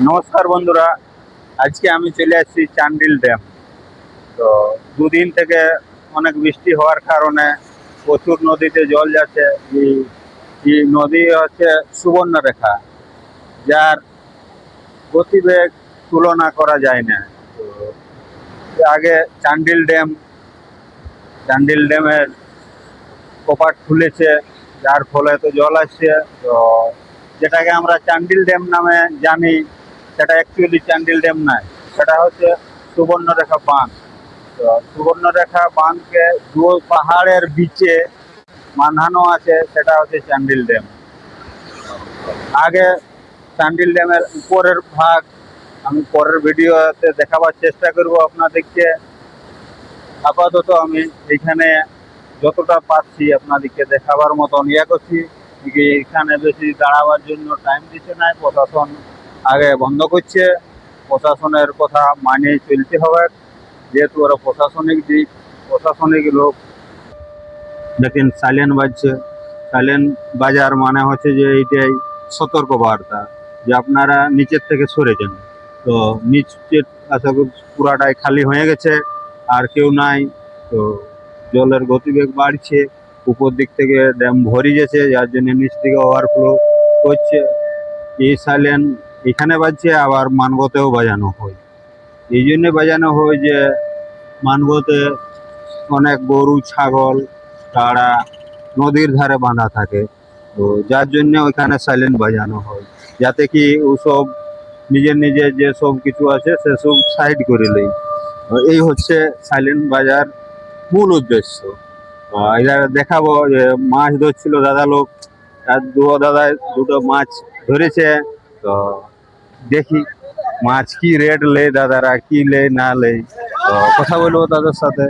নমস্কার বন্ধুরা, আজকে আমি চলে আসছি চান্ডিল ড্যাম। তো দুদিন থেকে অনেক বৃষ্টি হওয়ার কারণে প্রচুর নদীতে জল যাচ্ছে। এই নদী হচ্ছে সুবর্ণরেখা, যার গতিবেগ তুলনা করা যায় না। তো আগে চান্ডিল ড্যামের কপাট খুলেছে, যার ফলে তো জল আসছে। তো যেটাকে আমরা চান্ডিল ড্যাম নামে জানি, সেটা অ্যাকচুয়ালি চান্ডিল ড্যাম নয়, সেটা হচ্ছে সুবর্ণরেখা বাঁধ। তো সুবর্ণরেখা বাঁধকে দু পাহাড়ের বিচে বাঁধানো আছে, সেটা হচ্ছে চান্ডিল ড্যাম। আগে চান্ডিল ড্যামের উপরের ভাগ আমি পরের ভিডিওতে দেখাবার চেষ্টা করব আপনাদেরকে। আপাতত আমি এখানে যতটা পাচ্ছি আপনাদেরকে দেখাবার মতন করছি। এখানে বেশি দাঁড়াবার জন্য টাইম দিচ্ছে না, প্রশাসন আগে বন্ধ করছে। প্রশাসনের কথা মানিয়ে চলতে হবে, যেহেতু ওরা প্রশাসনিক লোক। দেখেন সাইলেন্ট বাজছে। সাইলেন্ট বাজার মানে হচ্ছে যে এইটাই সতর্ক বার্তা যে আপনারা নিচের থেকে সরে যান। তো নিচের আশা করি পুরাটাই খালি হয়ে গেছে, আর কেউ নাই। তো জলের গতিবেগ বাড়ছে, উপর দিক থেকে ড্যাম ভরে গেছে, যার জন্য নিচ থেকে ওভারফ্লো করছে। এই সাইলেন্ট এখানে বাজছে, আবার মানগতেও বাজানো হয়। এই জন্য বাজানো হয় যে মানগতে অনেক গরু ছাগল তারা নদীর ধারে বাঁধা থাকে। তো যার জন্য ওইখানে সাইলেন্ট বাজানো হয়, যাতে কি ওসব নিজের যে সব কিছু আছে সেসব সাইড করে লই। এই হচ্ছে সাইলেন্ট বাজার মূল উদ্দেশ্য। এবার দেখাবো যে মাছ ধরছিল দাদা লোক, আর দাদায় দুটো মাছ ধরেছে। তো দেখি মাছ কি রেট লে, দাদারা কি লে না লে। তো কথা বলবো তাদের সাথে।